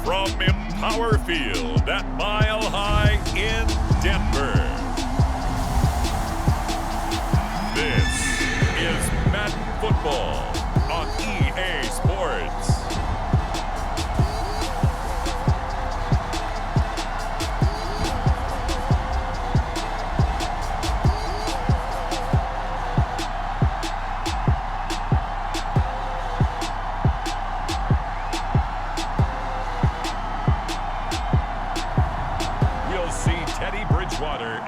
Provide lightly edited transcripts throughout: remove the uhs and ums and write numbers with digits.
from Empower Field at Mile High in Denver. This is Madden Football on EA Sports.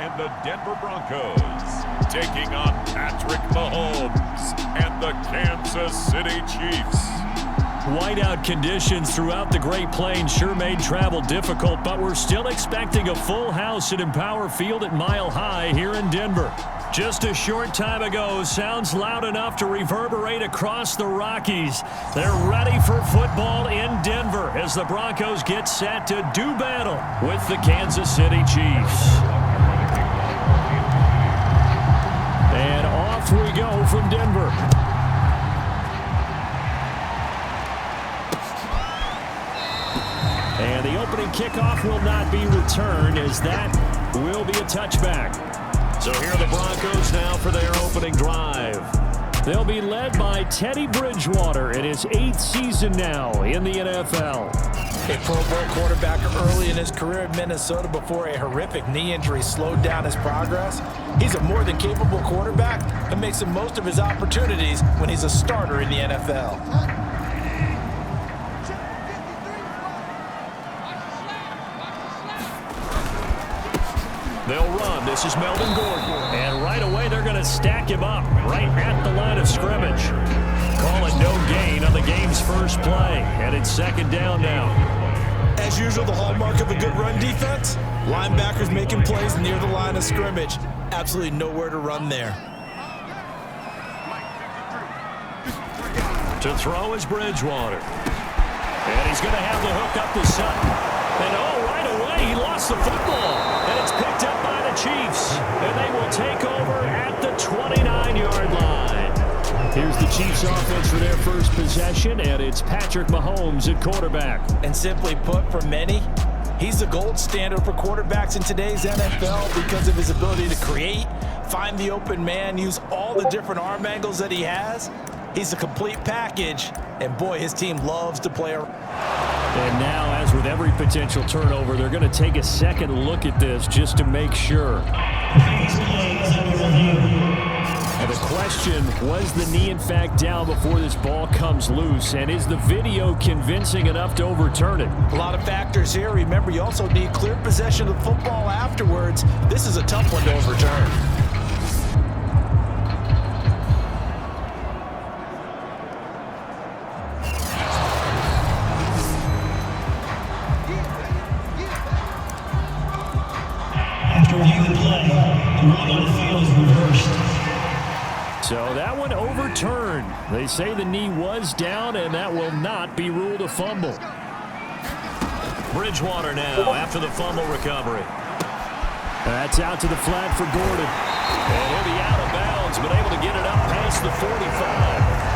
And the Denver Broncos taking on Patrick Mahomes and the Kansas City Chiefs. Whiteout conditions throughout the Great Plains sure made travel difficult, but we're still expecting a full house at Empower Field at Mile High here in Denver. Just a short time ago, sounds loud enough to reverberate across the Rockies. They're ready for football in Denver as the Broncos get set to do battle with the Kansas City Chiefs. And off we go from Denver. And the opening kickoff will not be returned, as that will be a touchback. So here are the Broncos now for their opening drive. They'll be led by Teddy Bridgewater in his 8th season now in the NFL. A Pro Bowl quarterback early in his career in Minnesota before a horrific knee injury slowed down his progress. He's a more than capable quarterback and makes the most of his opportunities when he's a starter in the NFL. They'll run. This is Melvin Gordon. And right away, they're going to stack him up right at the line of scrimmage. Call it no gain on the game's first play. And it's second down now. As usual, the hallmark of a good run defense, linebackers making plays near the line of scrimmage. Absolutely nowhere to run there. To throw is Bridgewater. And he's going to have the hook up to Sutton. And right away, he lost the football. And it's picked up by the Chiefs. And they will take over at the 29-yard line. Here's the Chiefs offense for their first possession, and it's Patrick Mahomes at quarterback. And simply put, for many, he's the gold standard for quarterbacks in today's NFL because of his ability to create, find the open man, use all the different arm angles that he has. He's a complete package, and boy, his team loves to play around. And now, as with every potential turnover, they're going to take a second look at this just to make sure. And the question, was the knee in fact down before this ball comes loose? And is the video convincing enough to overturn it? A lot of factors here. Remember, you also need clear possession of the football afterwards. This is a tough one to overturn. So that one overturned. They say the knee was down, and that will not be ruled a fumble. Bridgewater now after the fumble recovery. That's out to the flat for Gordon. And he'll be out of bounds, but able to get it up past the 45.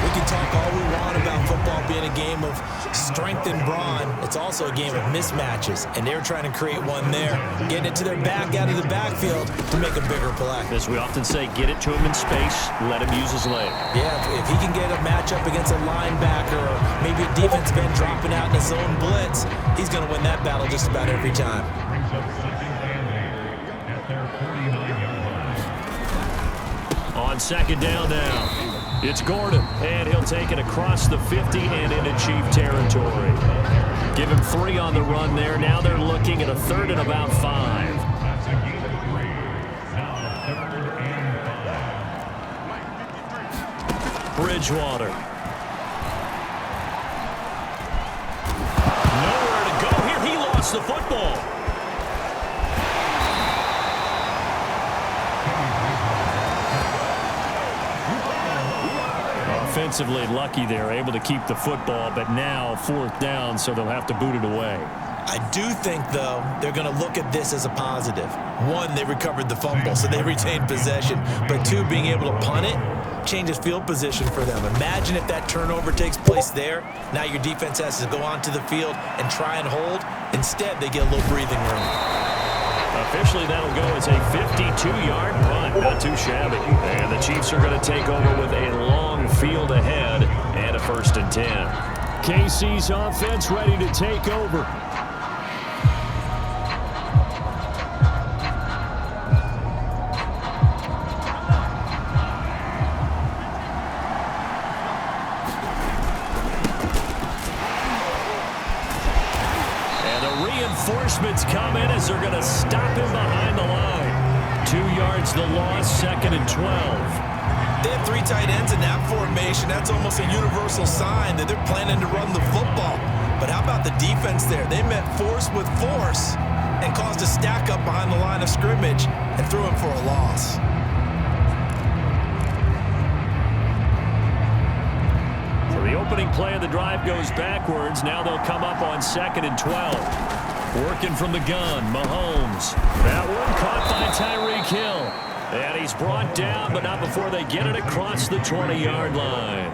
We can talk all we want about football being a game of strength and brawn. It's also a game of mismatches, and they're trying to create one there, getting it to their back out of the backfield to make a bigger play. As we often say, get it to him in space, let him use his leg. Yeah, if he can get a matchup against a linebacker or maybe a defensive end dropping out in a zone blitz, he's going to win that battle just about every time. On second down now. It's Gordon, and he'll take it across the 50 and into Chief territory. Give him 3 on the run there. Now they're looking at a third and about 5. Bridgewater. Nowhere to go here. He lost the football. Offensively lucky they're able to keep the football, but now 4th down, so they'll have to boot it away. I do think, though, they're going to look at this as a positive. 1, they recovered the fumble, so they retained possession. But 2, being able to punt it, that changes field position for them. Imagine if that turnover takes place there. Now your defense has to go onto the field and try and hold. Instead, they get a little breathing room. Officially, that'll go as a 52-yard punt. Not too shabby. And the Chiefs are going to take over with a long field ahead and a 1st and 10. KC's offense ready to take over. Reinforcements come in as they're going to stop him behind the line. 2 yards the loss, 2nd and 12. They have 3 tight ends in that formation. That's almost a universal sign that they're planning to run the football. But how about the defense there? They met force with force and caused a stack up behind the line of scrimmage and threw him for a loss. So the opening play of the drive goes backwards. Now they'll come up on 2nd and 12. Working from the gun, Mahomes. That one caught by Tyreek Hill. And he's brought down, but not before they get it across the 20-yard line.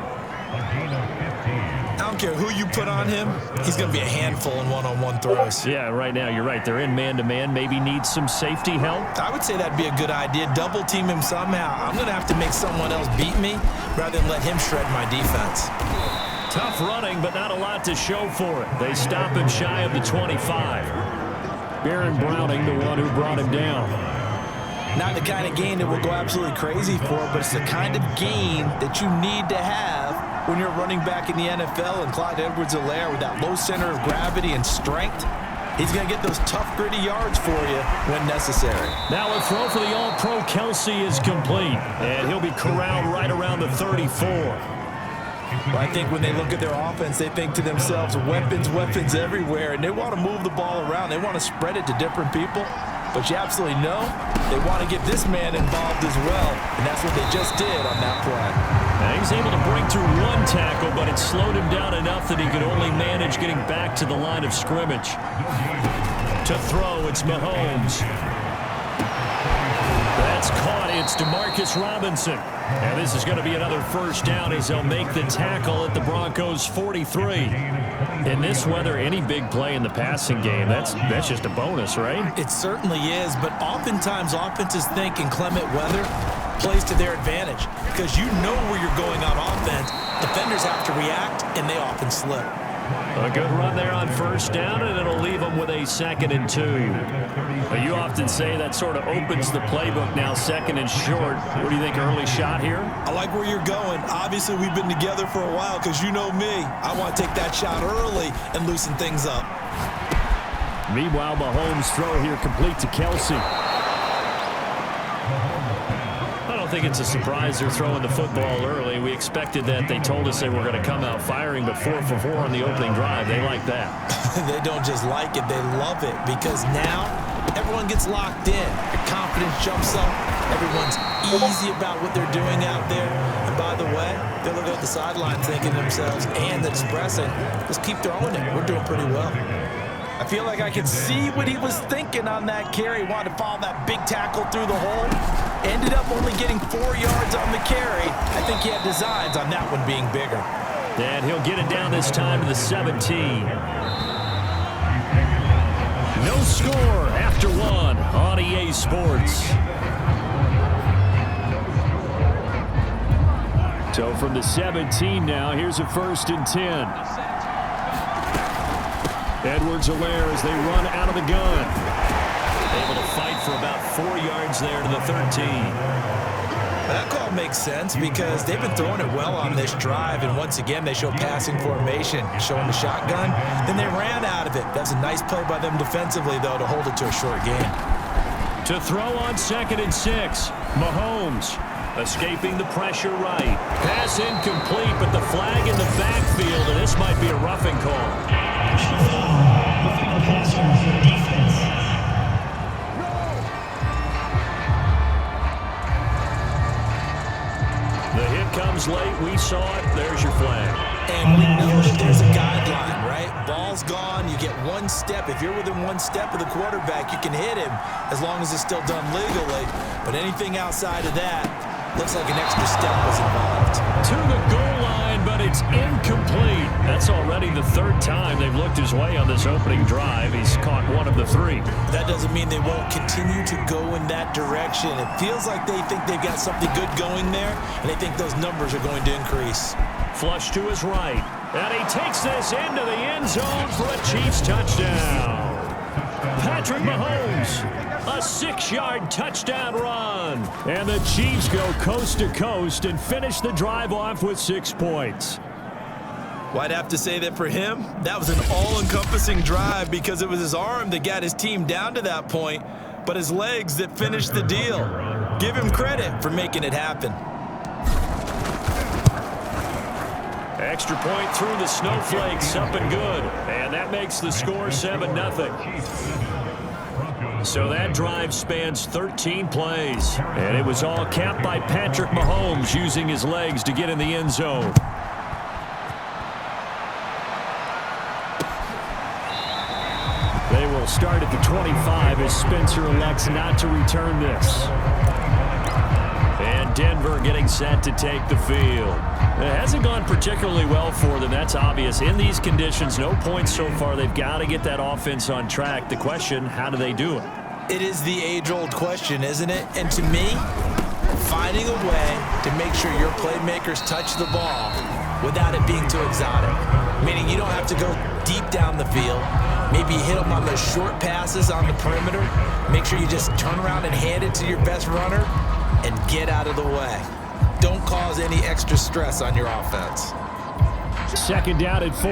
I don't care who you put on him, he's going to be a handful in one-on-one throws. Yeah, right now, you're right. They're in man-to-man. Maybe needs some safety help. I would say that'd be a good idea. Double team him somehow. I'm going to have to make someone else beat me rather than let him shred my defense. Tough running, but not a lot to show for it. They stop him shy of the 25. Baron Browning, the one who brought him down. Not the kind of gain that we'll go absolutely crazy for, but it's the kind of gain that you need to have when you're running back in the NFL. And Clyde Edwards-Helaire, with that low center of gravity and strength, he's going to get those tough, gritty yards for you when necessary. Now a throw for the All-Pro Kelsey is complete, and he'll be corralled right around the 34. Well, I think when they look at their offense, they think to themselves, weapons, weapons everywhere, and they want to move the ball around. They want to spread it to different people, but you absolutely know they want to get this man involved as well, and that's what they just did on that play. Now he's able to break through one tackle, but it slowed him down enough that he could only manage getting back to the line of scrimmage. To throw, it's Mahomes. That's caught. It's DeMarcus Robinson. And this is going to be another 1st down as they'll make the tackle at the Broncos' 43. In this weather, any big play in the passing game, that's just a bonus, right? It certainly is, but oftentimes offenses think inclement weather plays to their advantage because you know where you're going on offense. Defenders have to react, and they often slip. A good run there on 1st down, and it'll leave them with a 2nd and 2. You often say that sort of opens the playbook now, 2nd and short. What do you think, early shot here? I like where you're going. Obviously, we've been together for a while because you know me. I want to take that shot early and loosen things up. Meanwhile, Mahomes' throw here complete to Kelsey. I don't think it's a surprise they're throwing the football early. We expected that. They told us they were going to come out firing, but 4 for 4 on the opening drive. They like that. They don't just like it, they love it, because now everyone gets locked in. Your confidence jumps up. Everyone's easy about what they're doing out there. And by the way, they're looking at the sideline thinking to themselves and expressing, just keep throwing it. We're doing pretty well. I feel like I can see what he was thinking on that carry. Wanted to follow that big tackle through the hole. Ended up only getting 4 yards on the carry. I think he had designs on that one being bigger. And he'll get it down this time to the 17. No score after 1 on EA Sports. So from the 17 now, here's a 1st and 10. Edwards-Helaire as they run out of the gun. Able to fight for about 4 yards there to the 13. That call makes sense because they've been throwing it well on this drive, and once again they show passing formation, showing the shotgun. Then they ran out of it. That's a nice play by them defensively, though, to hold it to a short game. To throw on 2nd and 6, Mahomes escaping the pressure right. Pass incomplete, but the flag in the backfield, and this might be a roughing call. The hit comes late. We saw it. There's your flag. And we know that there's a guideline, right? Ball's gone. You get 1 step. If you're within 1 step of the quarterback, you can hit him as long as it's still done legally. But anything outside of that, Looks like an extra step was involved. To the goal line, but it's incomplete. That's already the third time they've looked his way on this opening drive. He's caught one of the three. That doesn't mean they won't continue to go in that direction. It feels like they think they've got something good going there, and they think those numbers are going to increase. Flush to his right, and he takes this into the end zone for a Chiefs touchdown. Patrick Mahomes, a 6-yard touchdown run. And the Chiefs go coast to coast and finish the drive off with 6 points. Well, I'd have to say that for him, that was an all-encompassing drive because it was his arm that got his team down to that point, but his legs that finished the deal. Give him credit for making it happen. Extra point through the snowflakes, up and good. And that makes the score 7-0. So that drive spans 13 plays. And it was all capped by Patrick Mahomes using his legs to get in the end zone. They will start at the 25 as Spencer elects not to return this. And Denver getting set to take the field. It hasn't gone particularly well for them. That's obvious. In these conditions, no points so far. They've got to get that offense on track. The question, how do they do it? It is the age-old question, isn't it? And to me, finding a way to make sure your playmakers touch the ball without it being too exotic. Meaning you don't have to go deep down the field. Maybe hit them on those short passes on the perimeter. Make sure you just turn around and hand it to your best runner and get out of the way. Don't cause any extra stress on your offense. Second down at 4.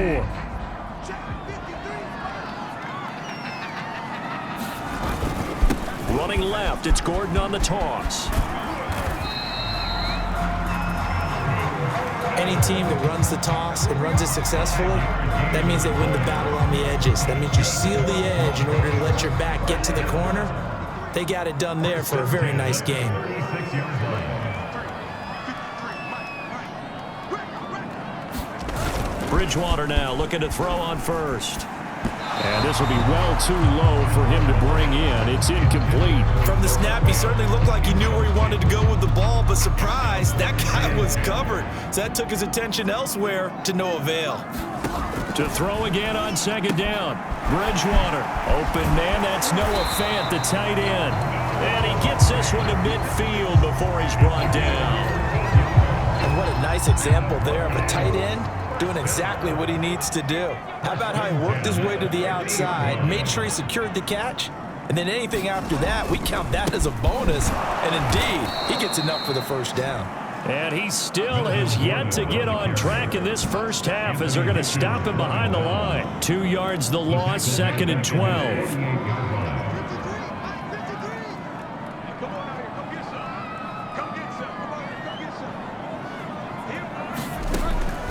Running left, it's Gordon on the toss. Any team that runs the toss and runs it successfully, that means they win the battle on the edges. That means you seal the edge in order to let your back get to the corner. They got it done there for a very nice game. Bridgewater now looking to throw on first. And this will be well too low for him to bring in. It's incomplete. From the snap, he certainly looked like he knew where he wanted to go with the ball, but surprise, that guy was covered. So that took his attention elsewhere to no avail. To throw again on second down. Bridgewater, open man, that's Noah Fant, the tight end. And he gets this one to midfield before he's brought down. And what a nice example there of a tight end doing exactly what he needs to do. How about how he worked his way to the outside, made sure he secured the catch, and then anything after that, we count that as a bonus. And indeed, he gets enough for the first down. And he still has yet to get on track in this first half as they're going to stop him behind the line. 2 yards the loss, 2nd and 12.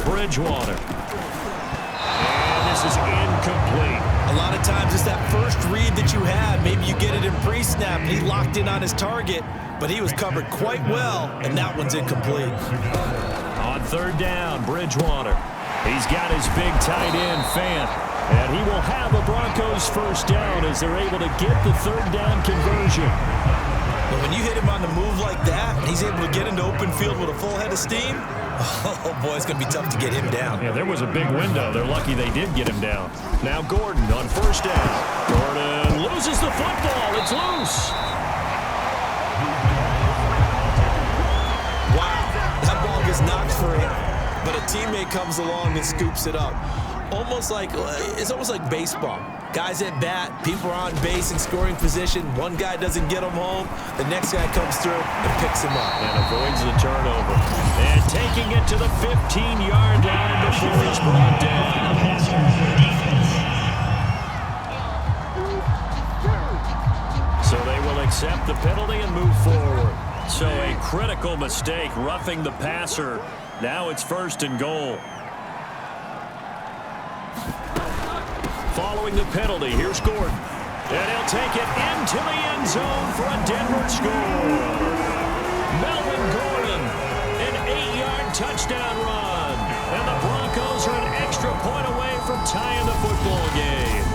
Bridgewater. And this is incomplete. A lot of times it's that first read that you have. Maybe you get it in pre-snap and he locked in on his target, but he was covered quite well, and that one's incomplete. On third down, Bridgewater. He's got his big tight end, Fant. And he will have a Broncos first down as they're able to get the third down conversion. But when you hit him on the move like that, and he's able to get into open field with a full head of steam, oh boy, it's going to be tough to get him down. Yeah, there was a big window. They're lucky they did get him down. Now Gordon on first down. Gordon loses the football. It's loose. Wow, that ball gets knocked free, but a teammate comes along and scoops it up. It's almost like baseball. Guys at bat, people are on base in scoring position. One guy doesn't get him home. The next guy comes through and picks him up. And avoids the turnover. And taking it to the 15-yard line before he's brought down. So they will accept the penalty and move forward. So a critical mistake, roughing the passer. Now it's 1st and goal. Following the penalty, here's Gordon. And he'll take it into the end zone for a Denver score. Melvin Gordon, an 8-yard touchdown run. And the Broncos are an extra point away from tying the football game.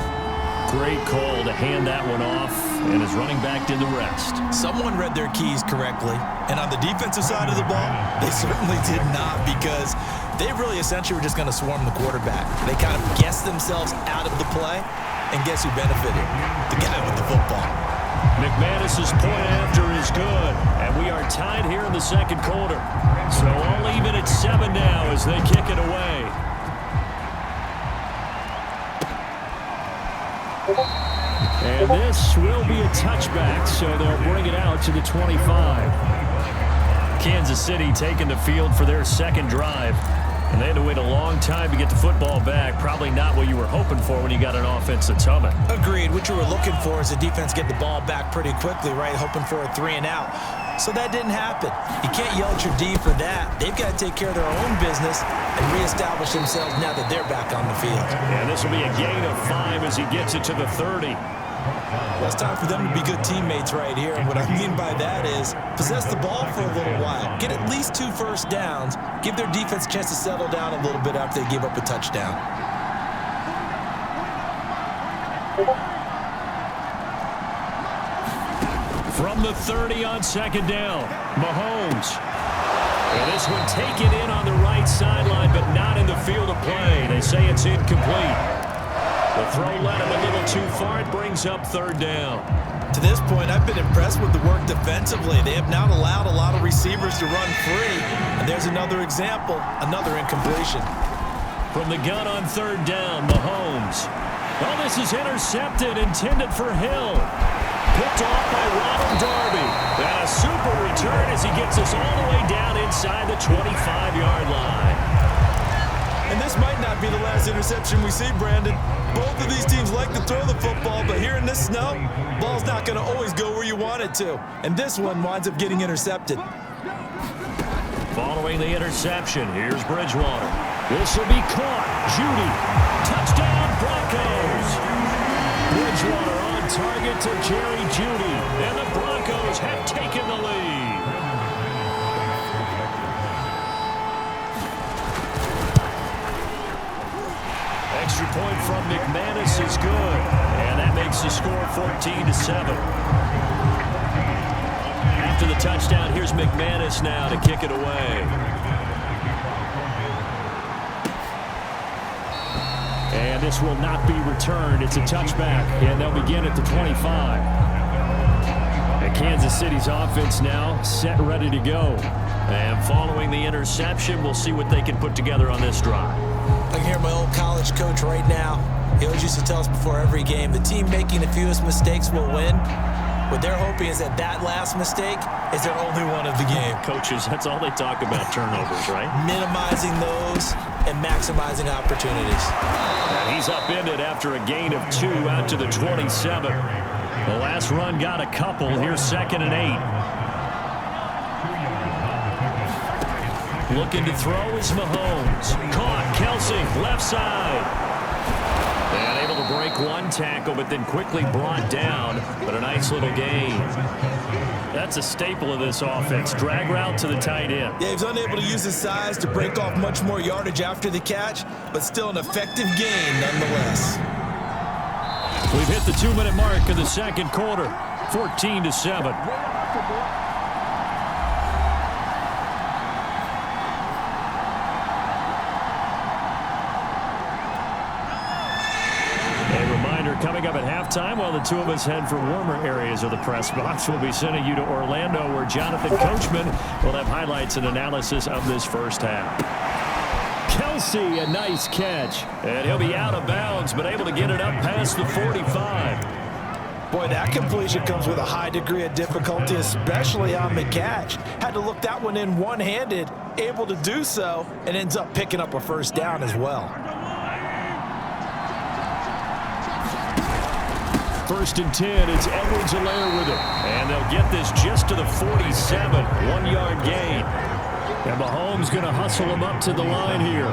great call to hand that one off, and his running back did the rest. Someone read their keys correctly, and on the defensive side of the ball, they certainly did not, because they really essentially were just going to swarm the quarterback. They kind of guessed themselves out of the play, and guess who benefited? The guy with the football. McManus's point after is good, and we are tied here in the second quarter. So all even at 7 now as they kick it away. And this will be a touchback, so they'll bring it out to the 25. Kansas City taking the field for their second drive. And they had to wait a long time to get the football back. Probably not what you were hoping for when you got an offense that's humming. Agreed. What you were looking for is the defense get the ball back pretty quickly, right? Hoping for a 3 and out. So that didn't happen. You can't yell at your D for that. They've got to take care of their own business and reestablish themselves now that they're back on the field. And this will be a gain of 5 as he gets it to the 30. Well, it's time for them to be good teammates right here. And what I mean by that is possess the ball for a little while. Get at least 2 first downs. Give their defense a chance to settle down a little bit after they give up a touchdown. From the 30 on second down, Mahomes. And this one taken in on the right sideline, but not in the field of play. They say it's incomplete. The throw led him a little too far. It brings up third down. To this point, I've been impressed with the work defensively. They have not allowed a lot of receivers to run free. And there's another example, another incompletion. From the gun on third down, Mahomes. Well, this is intercepted, intended for Hill. Picked off by Ronald Darby. And a super return as he gets us all the way down inside the 25-yard line. And this might not be the last interception we see, Brandon. Both of these teams like to throw the football, but here in this snow, ball's not going to always go where you want it to. And this one winds up getting intercepted. Following the interception, here's Bridgewater. This will be caught. Judy. Touchdown, Broncos. Bridgewater on target to Jerry Judy. And the Broncos have taken the lead. Extra point from McManus is good. And that makes the score 14-7. After the touchdown, here's McManus now to kick it away. And this will not be returned. It's a touchback, and they'll begin at the 25. And Kansas City's offense now set, ready to go. And following the interception, we'll see what they can put together on this drive. I can hear my old college coach right now. He always used to tell us before every game, the team making the fewest mistakes will win. What they're hoping is that that last mistake is their only one of the game. Coaches, that's all they talk about, turnovers, right? Minimizing those and maximizing opportunities. And he's upended after a gain of 2 out to the 27. The last run got a couple. Here's 2nd and 8. Looking to throw is Mahomes. Caught. Kelsey, left side. And able to break one tackle, but then quickly brought down. But a nice little gain. That's a staple of this offense. Drag route to the tight end. Yeah, he's unable to use his size to break off much more yardage after the catch, but still an effective gain nonetheless. We've hit the 2-minute mark of the second quarter. 14-7. Coming up at halftime, while the two of us head for warmer areas of the press box, we'll be sending you to Orlando, where Jonathan Coachman will have highlights and analysis of this first half. Kelsey, a nice catch. And he'll be out of bounds, but able to get it up past the 45. Boy, that completion comes with a high degree of difficulty, especially on the catch. Had to look that one in one-handed, able to do so, and ends up picking up a first down as well. 1st and 10, it's Edwards-Helaire with it. And they'll get this just to the 47, 1-yard gain. And Mahomes going to hustle him up to the line here.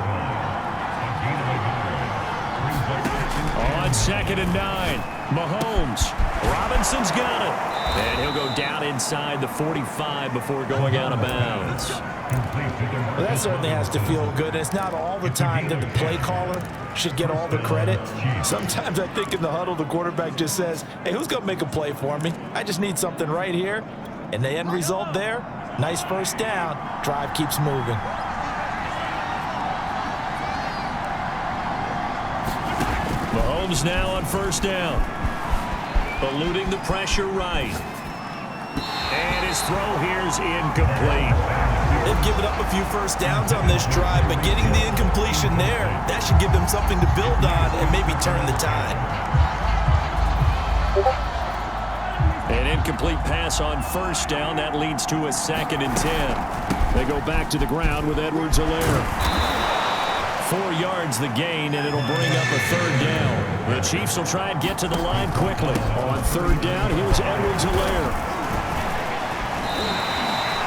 On on 2nd and 9. Mahomes. Robinson's got it. And he'll go down inside the 45 before going out of bounds. Well, that certainly has to feel good. It's not all the time that the play caller should get all the credit. Sometimes I think in the huddle, the quarterback just says, hey, who's going to make a play for me? I just need something right here. And the end result there, nice first down. Drive keeps moving. Mahomes now on 1st down. Eluding the pressure right. And his throw here is incomplete. They've given up a few first downs on this drive, but getting the incompletion there, that should give them something to build on and maybe turn the tide. An incomplete pass on 1st down. That leads to a 2nd and 10. They go back to the ground with Edwards-Helaire. 4 yards the gain, and it'll bring up a 3rd down. The Chiefs will try and get to the line quickly. On 3rd down, here's Edwards-Helaire.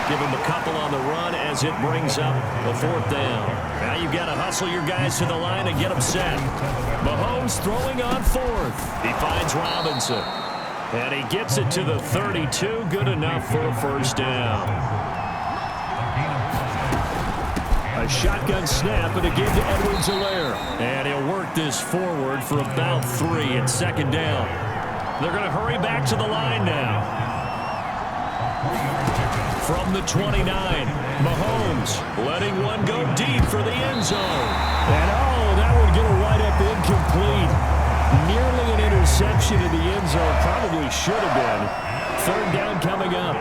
Give him a couple on the run as it brings up a 4th down. Now you've got to hustle your guys to the line and get them set. Mahomes throwing on 4th. He finds Robinson. And he gets it to the 32. Good enough for a 1st down. A shotgun snap, and again to Edwards-Helaire. And he'll work this forward for about 3 at 2nd down. They're going to hurry back to the line now. From the 29, Mahomes letting one go deep for the end zone. And that would get a wide-up incomplete. Nearly an interception in the end zone. Probably should have been. 3rd down coming up.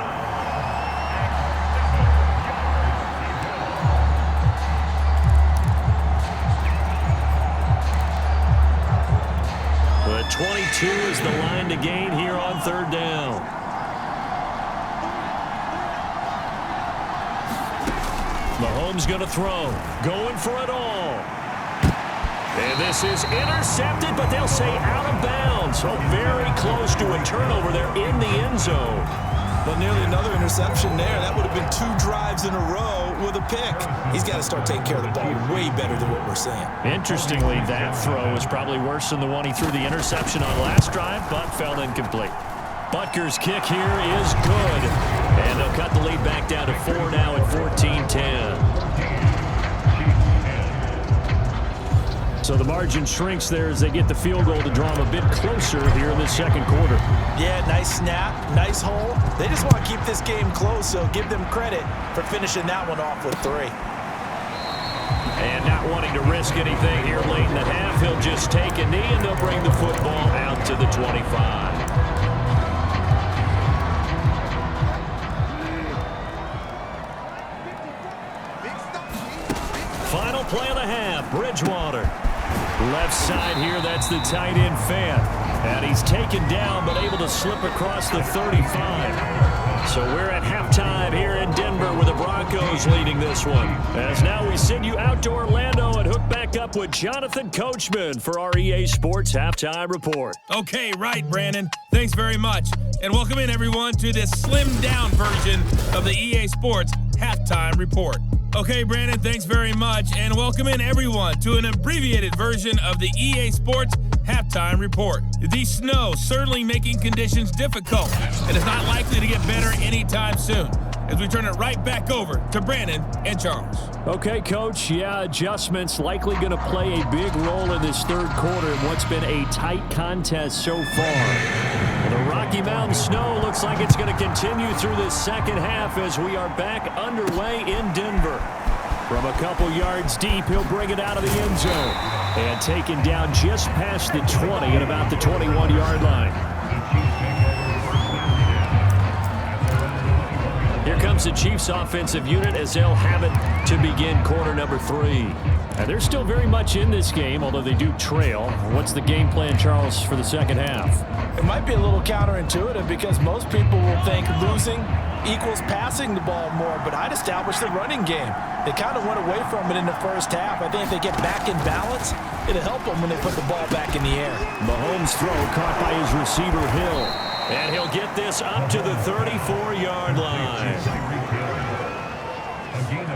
The 22 is the line to gain here on 3rd down. Mahomes going to throw. Going for it all. And this is intercepted, but they'll say out of bounds. So very close to a turnover there in the end zone. But nearly another interception there. That would have been 2 drives in a row with a pick. He's got to start taking care of the ball way better than what we're seeing. Interestingly, that throw is probably worse than the one he threw the interception on last drive, but fell incomplete. Butker's kick here is good. And they'll cut the lead back down to 4 now at 14-10. So the margin shrinks there as they get the field goal to draw them a bit closer here in the 2nd quarter. Yeah, nice snap, nice hole. They just want to keep this game close, so give them credit for finishing that one off with 3. And not wanting to risk anything here late in the half, he'll just take a knee and they'll bring the football out to the 25. Final play of the half, Bridgewater. Left side here, that's the tight end Fant. And he's taken down, but able to slip across the 35. So we're at halftime here in Denver with the Broncos leading this one. As now we send you out to Orlando and hook back up with Jonathan Coachman for our EA Sports Halftime Report. Okay, right, Brandon. Thanks very much. And welcome in, everyone, to this slimmed-down version of the EA Sports Halftime Report. Okay, Brandon, thanks very much. And welcome in, everyone, to an abbreviated version of the EA Sports Halftime Report. The snow certainly making conditions difficult, and it's not likely to get better anytime soon. As we turn it right back over to Brandon and Charles. Okay, Coach. Yeah, adjustments likely going to play a big role in this 3rd quarter in what's been a tight contest so far. The Rocky Mountain snow looks like it's going to continue through this 2nd half as we are back underway in Denver. From a couple yards deep, he'll bring it out of the end zone. And taken down just past the 20 at about the 21-yard line. Here comes the Chiefs offensive unit as they'll have it to begin quarter number 3. And they're still very much in this game, although they do trail. What's the game plan, Charles, for the 2nd half? It might be a little counterintuitive because most people will think losing equals passing the ball more, but I'd establish the running game. They kind of went away from it in the 1st half. I think if they get back in balance, it'll help them when they put the ball back in the air. Mahomes' throw caught by his receiver, Hill. And he'll get this up to the 34-yard line.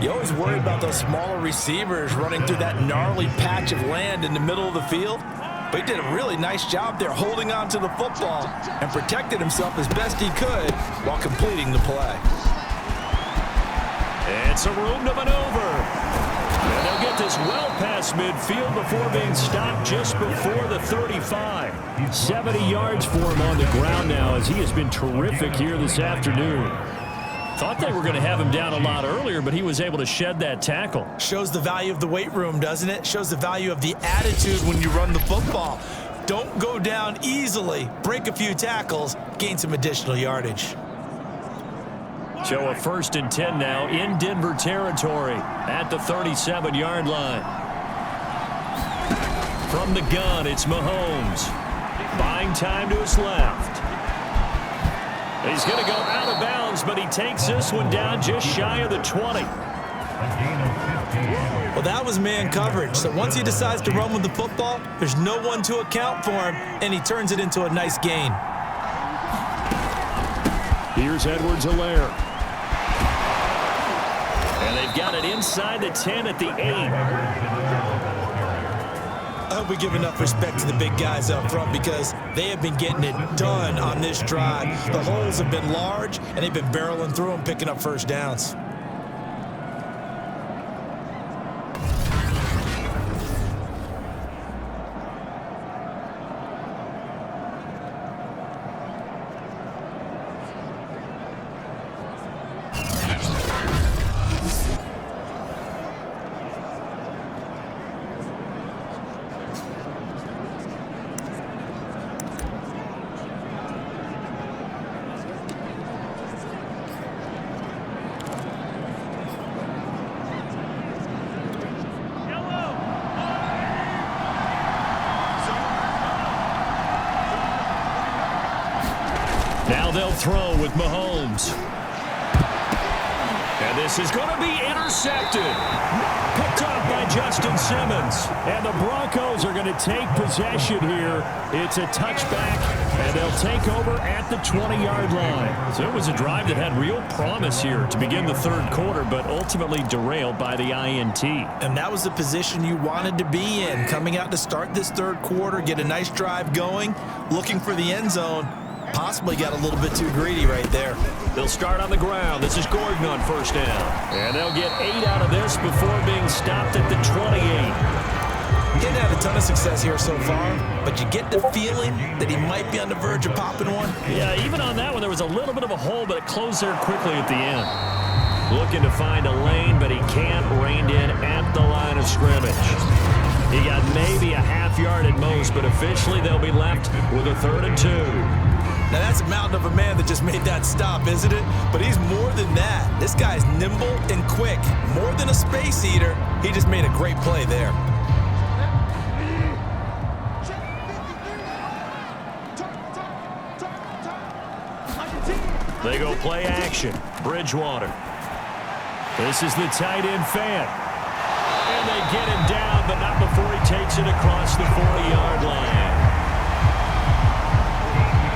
You always worry about those smaller receivers running through that gnarly patch of land in the middle of the field. but he did a really nice job there holding on to the football and protected himself as best he could while completing the play. It's a room to maneuver. And they'll get this well past midfield before being stopped just before the 35. 70 yards for him on the ground now as he has been terrific here this afternoon. Thought they were going to have him down a lot earlier, but he was able to shed that tackle. Shows the value of the weight room, doesn't it? Shows the value of the attitude when you run the football. Don't go down easily. Break a few tackles, gain some additional yardage. So a 1st and 10 now in Denver territory at the 37-yard line. From the gun, it's Mahomes. Buying time to his left. He's going to go out of bounds, but he takes this one down just shy of the 20. Well, that was man coverage. So once he decides to run with the football, there's no one to account for him, and he turns it into a nice gain. Here's Edwards-Helaire. And they've got it inside the 10 at the 8. I hope we give enough respect to the big guys up front because they have been getting it done on this drive. The holes have been large, and they've been barreling through them, picking up first downs. Now they'll throw with Mahomes. And this is going to be intercepted. Picked up by Justin Simmons. And the Broncos are going to take possession here. It's a touchback, and they'll take over at the 20-yard line. So it was a drive that had real promise here to begin the third quarter, but ultimately derailed by the INT. And that was the position you wanted to be in, coming out to start this third quarter, get a nice drive going, looking for the end zone. Possibly got a little bit too greedy right there. They'll start on the ground. This is Gordon on first down. And they'll get 8 out of this before being stopped at the 28. Didn't have a ton of success here so far, but you get the feeling that he might be on the verge of popping one. Yeah, even on that one, there was a little bit of a hole, but it closed there quickly at the end. Looking to find a lane, but he can't. Reined in at the line of scrimmage. He got maybe a half yard at most, but officially they'll be left with a 3rd and 2. Now, that's a mountain of a man that just made that stop, isn't it? But he's more than that. This guy's nimble and quick. More than a space eater, he just made a great play there. They go play action. Bridgewater. This is the tight end fan. And they get him down, but not before he takes it across the 40-yard line.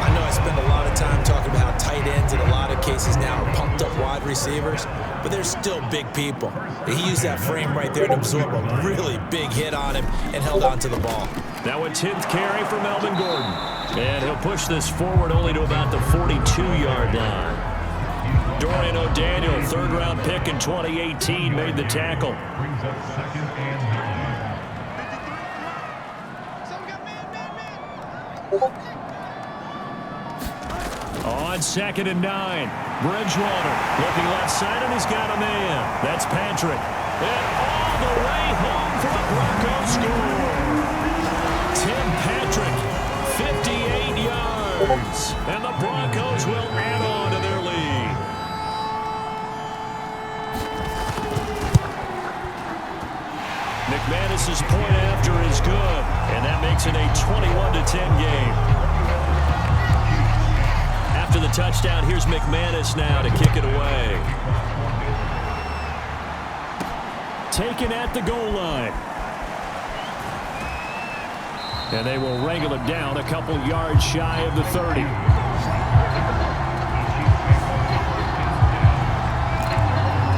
I know I spend a lot of time talking about how tight ends in a lot of cases now are pumped up wide receivers, but they're still big people. He used that frame right there to absorb a really big hit on him and held on to the ball. Now a 10th carry for Melvin Gordon. And he'll push this forward only to about the 42-yard line. Dorian O'Daniel, 3rd-round pick in 2018, made the tackle. On 2nd and 9, Bridgewater looking left side, and he's got a man. That's Patrick. And all the way home for the Broncos score. Tim Patrick, 58 yards. And the Broncos will add on to their lead. McManus's point after is good, and that makes it a 21-10 game. After the touchdown, here's McManus now to kick it away. Taken at the goal line. And they will wrangle it down a couple yards shy of the 30.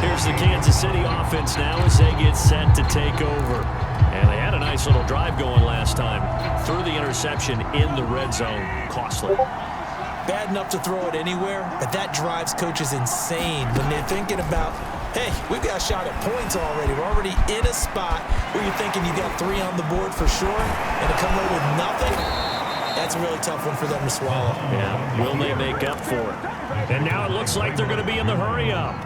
Here's the Kansas City offense now as they get set to take over. And they had a nice little drive going last time. Threw the interception in the red zone. Costly. Bad enough to throw it anywhere, but that drives coaches insane when they're thinking about, hey, we've got a shot at points already. We're already in a spot where you're thinking you got 3 on the board for sure, and to come away with nothing, that's a really tough one for them to swallow. Yeah, will they make up for it? And now it looks like they're going to be in the hurry-up.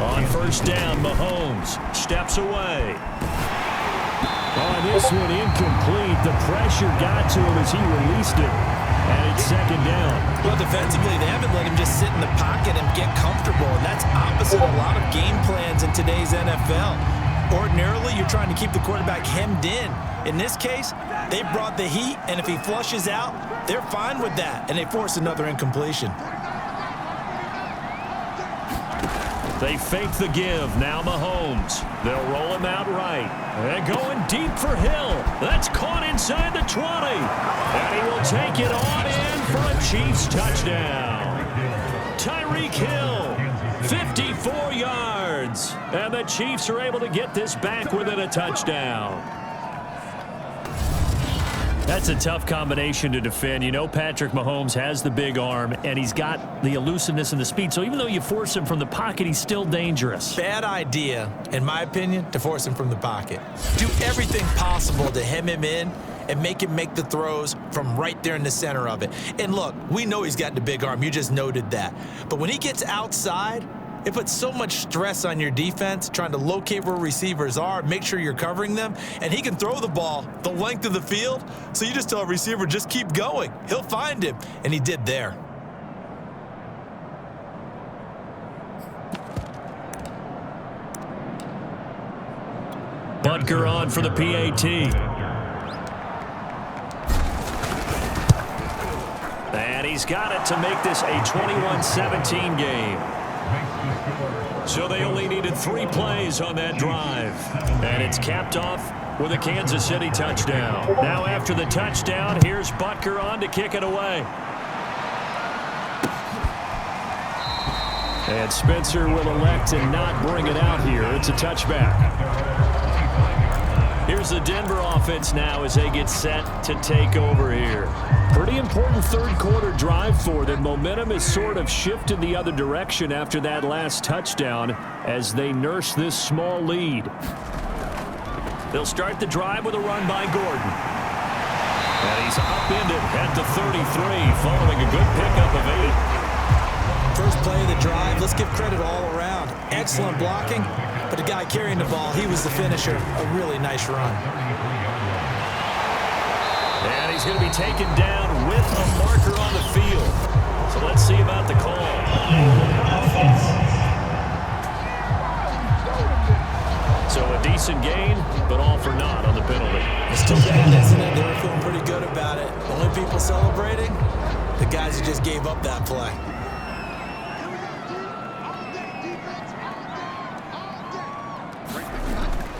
On first down, Mahomes steps away. On this one, incomplete. The pressure got to him as he released it. And it's second down. Well, defensively, they haven't let him just sit in the pocket and get comfortable. And that's opposite a lot of game plans in today's NFL. Ordinarily, you're trying to keep the quarterback hemmed in. In this case, they brought the heat, and if he flushes out, they're fine with that. And they force another incompletion. They fake the give. Now Mahomes. They'll roll him out right. They're going deep for Hill. That's caught inside the 20. And he will take it on in for a Chiefs touchdown. Tyreek Hill, 54 yards. And the Chiefs are able to get this back within a touchdown. That's a tough combination to defend. You know Patrick Mahomes has the big arm, and he's got the elusiveness and the speed. So even though you force him from the pocket, he's still dangerous. Bad idea, in my opinion, to force him from the pocket. Do everything possible to hem him in and make him make the throws from right there in the center of it. And look, we know he's got the big arm. You just noted that. But when he gets outside, it puts so much stress on your defense trying to locate where receivers are, make sure you're covering them, and he can throw the ball the length of the field, so you just tell a receiver, just keep going. He'll find him, and he did there. Butker on for the PAT. And he's got it to make this a 21-17 game. So they only needed 3 plays on that drive. And it's capped off with a Kansas City touchdown. Now after the touchdown, here's Butker on to kick it away. And Spencer will elect to not bring it out here. It's a touchback. Here's the Denver offense now as they get set to take over here. Pretty important third-quarter drive for them. Momentum has sort of shifted the other direction after that last touchdown as they nurse this small lead. They'll start the drive with a run by Gordon. And he's upended at the 33 following a good pickup of 8. First play of the drive, let's give credit all around. Excellent blocking, but the guy carrying the ball, he was the finisher. A really nice run. And he's going to be taken down with a marker on the field. So let's see about the call. So a decent gain, but all for naught on the penalty. It's too bad, isn't it? They were feeling pretty good about it. Only people celebrating, the guys who just gave up that play.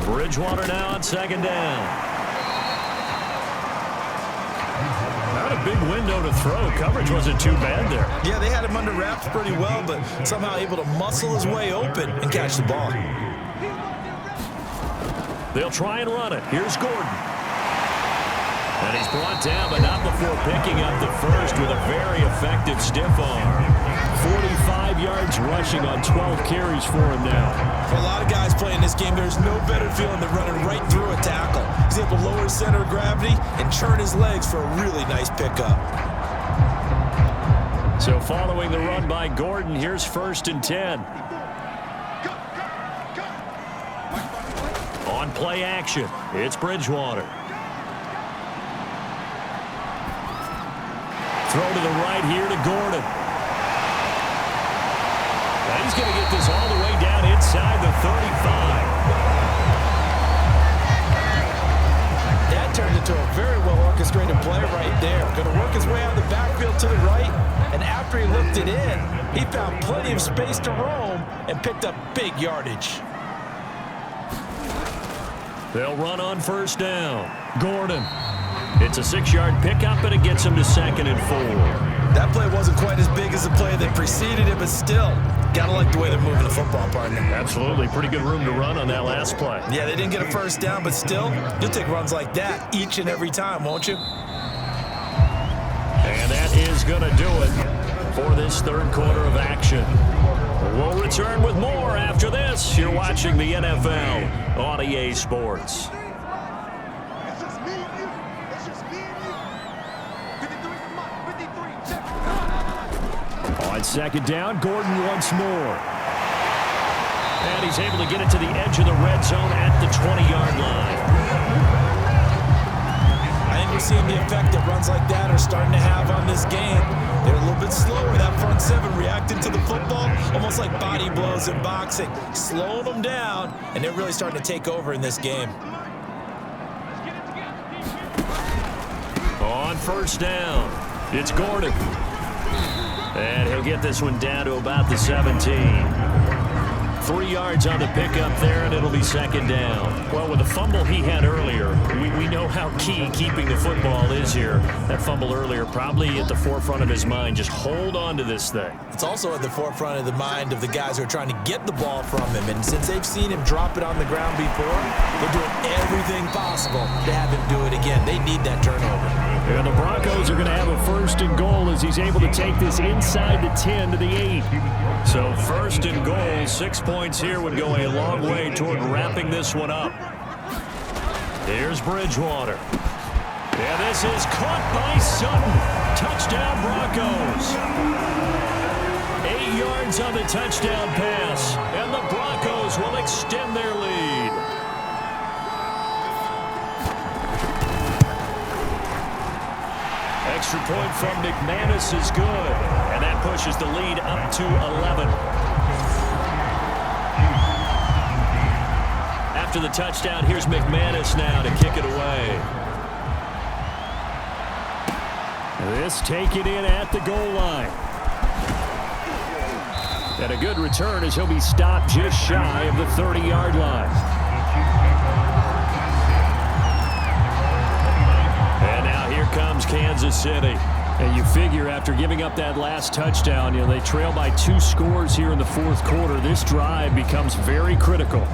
Bridgewater now on second down. Not a big window to throw. Coverage wasn't too bad there. Yeah, they had him under wraps pretty well, but somehow able to muscle his way open and catch the ball. They'll try and run it. Here's Gordon. And he's brought down, but not before picking up the first with a very effective stiff arm. 45 yards rushing on 12 carries for him now. For a lot of guys playing this game, there's no better feeling than running right through a tackle. He's able to lower his center of gravity and turn his legs for a really nice pickup. So following the run by Gordon, here's 1st and 10. On play action, it's Bridgewater. Throw to the right here to Gordon. And he's going to get this all the way down inside the 35. That turned into a very well-orchestrated play right there. Going to work his way out of the backfield to the right, and after he looked it in, he found plenty of space to roam and picked up big yardage. They'll run on first down. Gordon. It's a 6-yard pickup, and it gets him to 2nd and 4. That play wasn't quite as big as the play that preceded it, but still, gotta like the way they're moving the football, partner. Absolutely. Pretty good room to run on that last play. Yeah, they didn't get a first down, but still, you'll take runs like that each and every time, won't you? And that is going to do it for this third quarter of action. We'll return with more after this. You're watching the NFL on EA Sports. On second down, Gordon once more. And he's able to get it to the edge of the red zone at the 20-yard line. I think we're seeing the effect that runs like that are starting to have on this game. They're a little bit slower. That front seven reacting to the football, almost like body blows in boxing, slowing them down, and they're really starting to take over in this game. On first down, it's Gordon. And he'll get this one down to about the 17. 3 yards on the pickup there, and it'll be second down. Well, with the fumble he had earlier, we know how key keeping the football is here. That fumble earlier probably at the forefront of his mind. Just hold on to this thing. It's also at the forefront of the mind of the guys who are trying to get the ball from him. And since they've seen him drop it on the ground before, they're doing everything possible to have him do it again. They need that turnover. And the Broncos are going to have a first and goal as he's able to take this inside the 10 to the 8. So first and goal, 6 points here would go a long way toward wrapping this one up. Here's Bridgewater. And this is caught by Sutton. Touchdown Broncos. 8 yards on the touchdown pass. And the Broncos will extend their lead. Extra point from McManus is good. And that pushes the lead up to 11. After the touchdown, here's McManus now to kick it away. This taken in at the goal line. And a good return as he'll be stopped just shy of the 30-yard line. And now here comes Kansas City. And you figure after giving up that last touchdown, they trail by 2 scores here in the fourth quarter. This drive becomes very critical.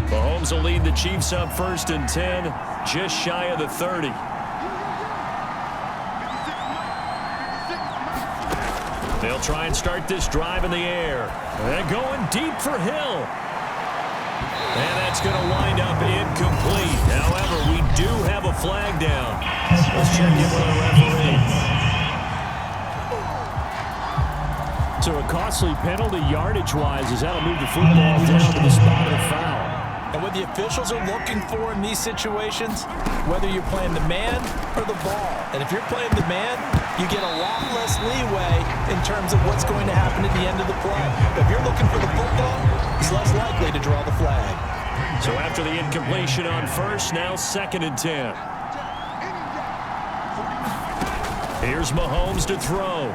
Mahomes will lead the Chiefs up first and 10, just shy of the 30. They'll try and start this drive in the air. They're going deep for Hill. And that's going to wind up incomplete. However, we do have a flag down. Let's check in with the referee. So a costly penalty yardage-wise as that'll move the football down to the spot of the foul. And what the officials are looking for in these situations, whether you're playing the man or the ball. And if you're playing the man, you get a lot less leeway in terms of what's going to happen at the end of the play. But if you're looking for the football, it's less likely to draw the flag. So after the incompletion on first, now second and 10. Here's Mahomes to throw.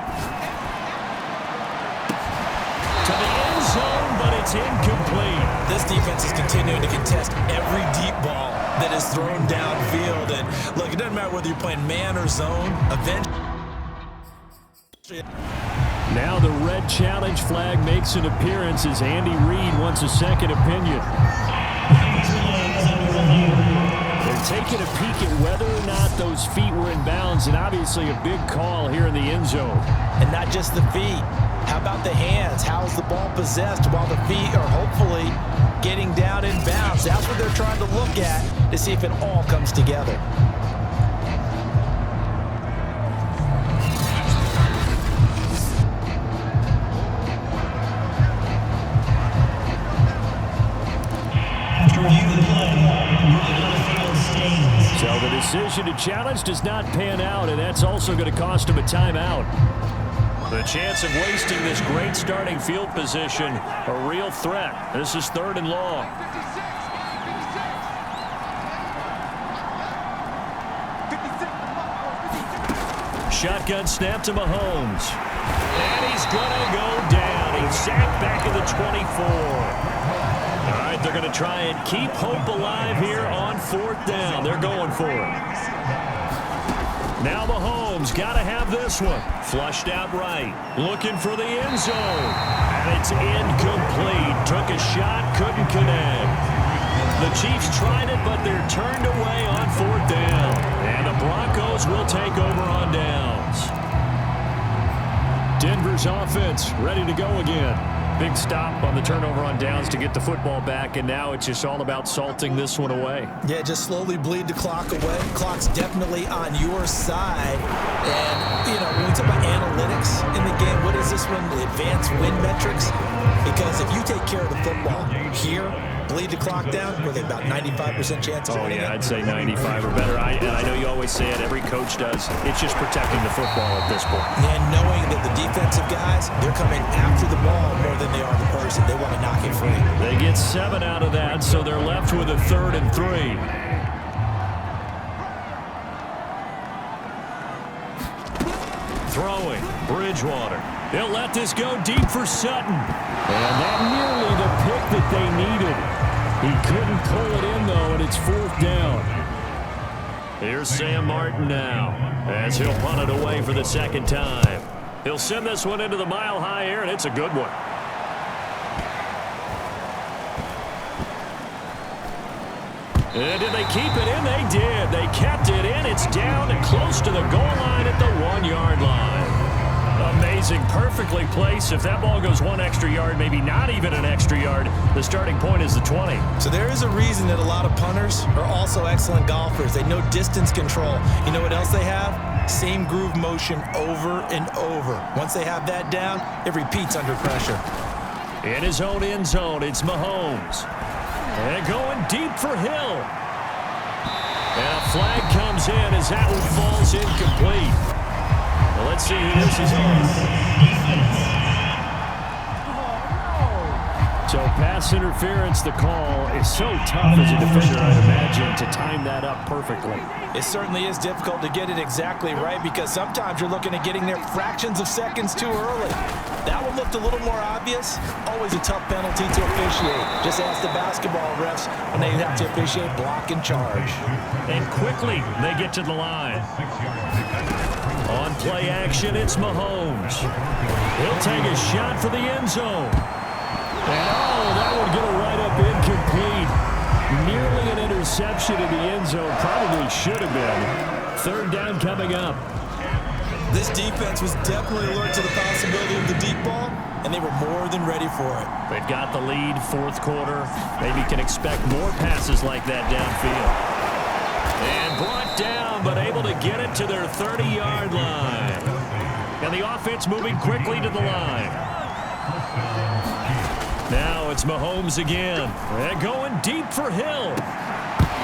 To the end zone, but it's incomplete. This defense is continuing to contest every deep ball that is thrown downfield. And look, it doesn't matter whether you're playing man or zone. Eventually. Now the red challenge flag makes an appearance as Andy Reid wants a second opinion. They're taking a peek at whether or not those feet were in bounds, and obviously a big call here in the end zone. And not just the feet. How about the hands? How is the ball possessed while the feet are hopefully getting down in bounds? That's what they're trying to look at to see if it all comes together. So the decision to challenge does not pan out, and that's also going to cost him a timeout. The chance of wasting this great starting field position, a real threat. This is third and long. Shotgun snap to Mahomes. And he's going to go down. He's sacked back at the 24. All right, they're going to try and keep hope alive here on 4th down. They're going for it. Now Mahomes got to have this one. Flushed out right. Looking for the end zone. And it's incomplete. Took a shot, couldn't connect. The Chiefs tried it, but they're turned away on 4th down. And the Broncos will take over on downs. Denver's offense ready to go again. Big stop on the turnover on downs to get the football back, and now it's just all about salting this one away. Yeah, just slowly bleed the clock away. Clock's definitely on your side. And, you know, when we talk about analytics in the game, what is this one? The advanced win metrics? Because if you take care of the football here, bleed the clock down, with about 95% chance of winning. I'd say 95 or better. And I know you always say it, every coach does. It's just protecting the football at this point. And knowing that the defensive guys, they're coming after the ball more than they are the person. They want to knock it free. They get 7 out of that, so they're left with a 3rd and 3. Throwing, Bridgewater. They'll let this go deep for Sutton. And that nearly the pick that they needed. He couldn't pull it in, though, and it's 4th down. Here's Sam Martin now, as he'll punt it away for the 2nd time. He'll send this one into the mile-high air, and it's a good one. And did they keep it in? They did. They kept it in. It's down and close to the goal line at the 1-yard line. Amazing. Perfectly placed. If that ball goes 1 extra yard, maybe not even an extra yard, the starting point is the 20. So there is a reason that a lot of punters are also excellent golfers. They know distance control. You know what else they have? Same groove motion over and over. Once they have that down, it repeats under pressure. In his own end zone, it's Mahomes. And going deep for Hill. And a flag comes in as that one falls incomplete. Well, let's see who this is on. So pass interference, the call is so tough as a defender, I'd imagine, to time that up perfectly. It certainly is difficult to get it exactly right because sometimes you're looking at getting there fractions of seconds too early. That one looked a little more obvious. Always a tough penalty to officiate. Just ask the basketball refs when they have to officiate block and charge. And quickly, they get to the line. On play action, it's Mahomes. He'll take a shot for the end zone. And that would get a right up incomplete. Nearly an interception in the end zone. Probably should have been. 3rd down coming up. This defense was definitely alert to the possibility of the deep ball, and they were more than ready for it. They've got the lead, 4th quarter. Maybe can expect more passes like that downfield. And brought down, but able to get it to their 30-yard line. And the offense moving quickly to the line. Now it's Mahomes again. And going deep for Hill.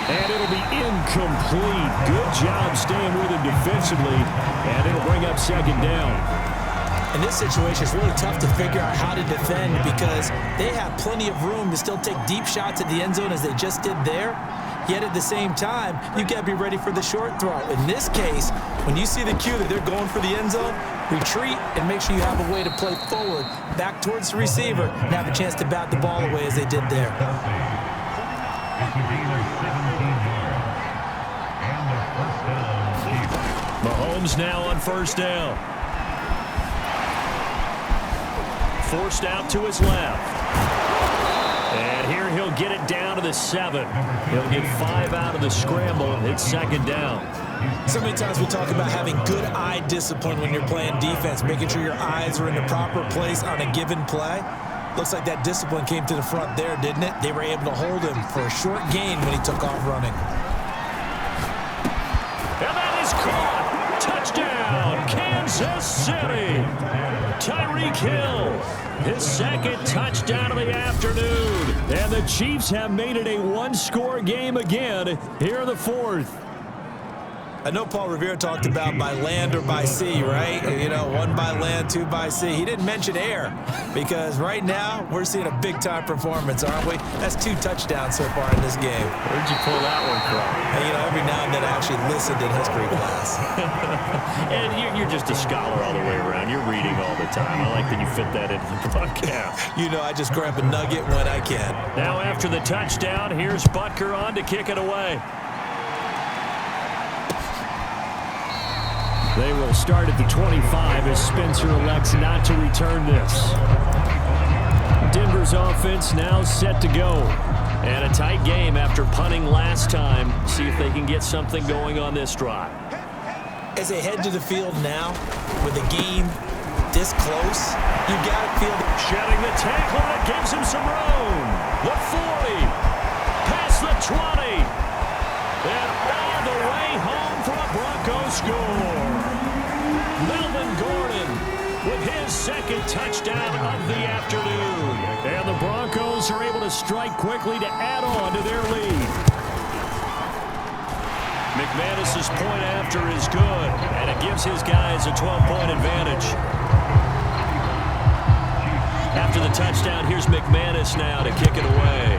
And it'll be incomplete. Good job staying with him defensively. And it'll bring up 2nd down. In this situation, it's really tough to figure out how to defend because they have plenty of room to still take deep shots at the end zone as they just did there. Yet at the same time, you got to be ready for the short throw. In this case, when you see the cue that they're going for the end zone, retreat and make sure you have a way to play forward, back towards the receiver, and have a chance to bat the ball away as they did there. Mahomes now on 1st down. Forced out to his left. And here he'll get it down to the 7. He'll get 5 out of the scramble. It's 2nd down. So many times we talk about having good eye discipline when you're playing defense, making sure your eyes are in the proper place on a given play. Looks like that discipline came to the front there, didn't it? They were able to hold him for a short gain when he took off running. And that is caught. Touchdown, Kansas City. Tyreek Hill, his 2nd touchdown of the afternoon. And the Chiefs have made it a 1-score game again here in the 4th. I know Paul Revere talked about by land or by sea, right? You know, 1 by land, 2 by sea. He didn't mention air because right now we're seeing a big-time performance, aren't we? That's 2 touchdowns so far in this game. Where'd you pull that one from? And, you know, every now and then I actually listened in history class. And you're just a scholar all the way around. You're reading all the time. I like that you fit that into the broadcast. You know, I just grab a nugget when I can. Now after the touchdown, here's Butker on to kick it away. They will start at the 25 as Spencer elects not to return this. Denver's offense now set to go. And a tight game after punting last time. See if they can get something going on this drive. As they head to the field now, with a game this close, you got to feel the... Shedding the tackle, and it gives him some room. The 40, past the 20, and all the way home for a Broncos score. Melvin Gordon with his second touchdown of the afternoon. And the Broncos are able to strike quickly to add on to their lead. McManus's point after is good, and it gives his guys a 12-point advantage. After the touchdown, here's McManus now to kick it away.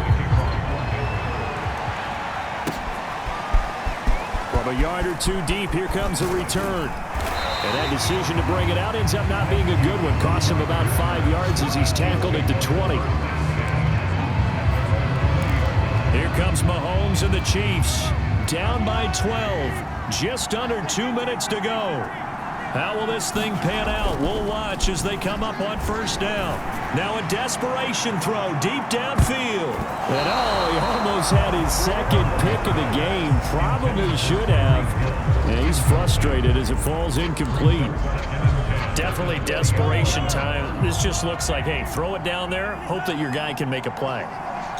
From a yard or 2 deep, here comes a return. And that decision to bring it out ends up not being a good one. Costs him about 5 yards as he's tackled at the 20. Here comes Mahomes and the Chiefs. Down by 12. Just under 2 minutes to go. How will this thing pan out? We'll watch as they come up on first down. Now a desperation throw deep downfield. And he almost had his second pick of the game. Probably should have. And he's frustrated as it falls incomplete. Definitely desperation time. This just looks like, hey, throw it down there. Hope that your guy can make a play.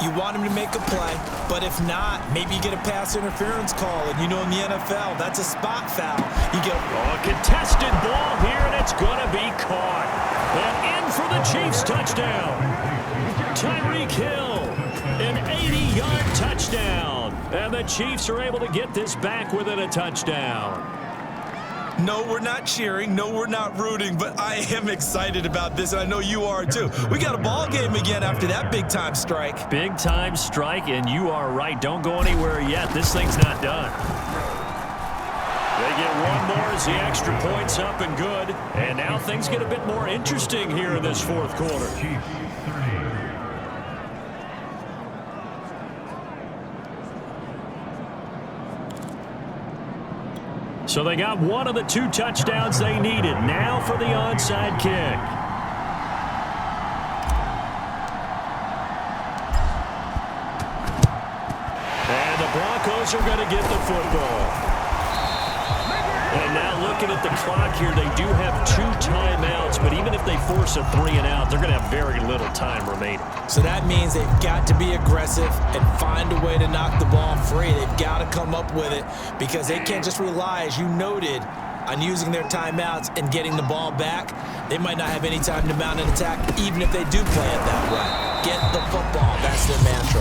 You want him to make a play, but if not, maybe you get a pass interference call. And you know in the NFL, that's a spot foul. You get a contested ball here, and it's going to be caught. And in for the Chiefs touchdown. Tyreek Hill, an 80-yard touchdown. And the Chiefs are able to get this back within a touchdown. No, we're not cheering. No, we're not rooting, but I am excited about this, and I know you are too. We got a ball game again after that big-time strike. Big-time strike, and you are right. Don't go anywhere yet. This thing's not done. They get one more as the extra point's up and good, and now things get a bit more interesting here in this fourth quarter. So they got one of the 2 touchdowns they needed. Now for the onside kick. And the Broncos are going to get the football. And now looking at the clock here, they do have 2 timeouts, but even if they force a 3-and-out, they're going to have very little time remaining. So that means they've got to be aggressive and find a way to knock the ball free. They've got to come up with it because they can't just rely, as you noted, on using their timeouts and getting the ball back. They might not have any time to mount an attack, even if they do play it that way. Get the football. That's their mantra.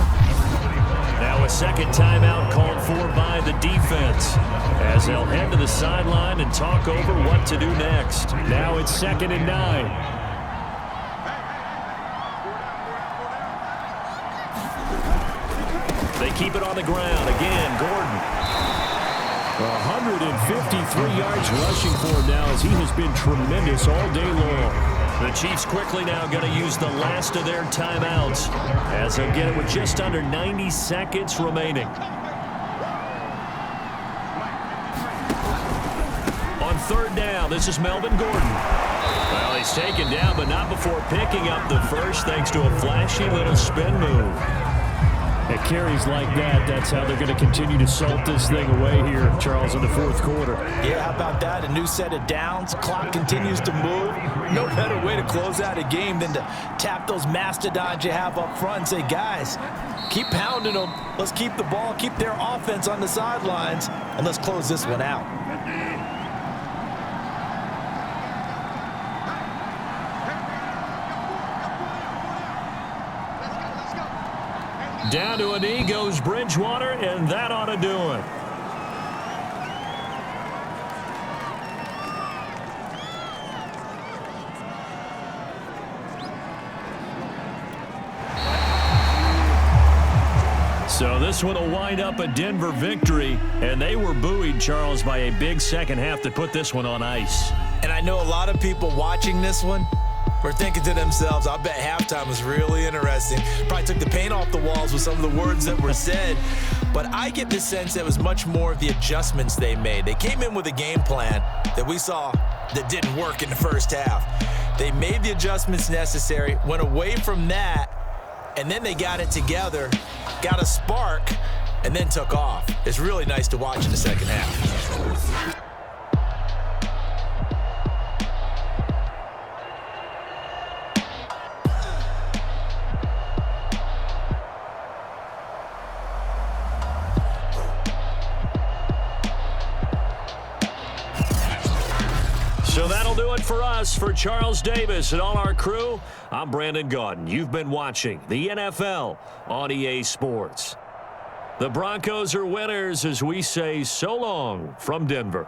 Now a second timeout called for by the defense as they'll head to the sideline and talk over what to do next. Now it's 2nd and 9. They keep it on the ground. Again, Gordon. 153 yards rushing for him now as he has been tremendous all day long. The Chiefs quickly now going to use the last of their timeouts as they'll get it with just under 90 seconds remaining. On 3rd down, this is Melvin Gordon. Well, he's taken down, but not before picking up the first thanks to a flashy little spin move. At carries like that, that's how they're going to continue to salt this thing away here, Charles, in the fourth quarter. Yeah, how about that? A new set of downs. Clock continues to move. No better way to close out a game than to tap those mastodons you have up front and say, guys, keep pounding them. Let's keep the ball, keep their offense on the sidelines, and let's close this one out. Down to a knee goes Bridgewater, and that ought to do it. So this one will wind up a Denver victory, and they were buoyed, Charles, by a big second half to put this one on ice. And I know a lot of people watching this one were thinking to themselves, I bet halftime was really interesting. Probably took the paint off the walls with some of the words that were said. But I get the sense it was much more of the adjustments they made. They came in with a game plan that we saw that didn't work in the first half. They made the adjustments necessary, went away from that, and then they got it together, got a spark, and then took off. It's really nice to watch in the second half. So that'll do it for us. For Charles Davis and all our crew, I'm Brandon Gaudin. You've been watching the NFL on EA Sports. The Broncos are winners as we say so long from Denver.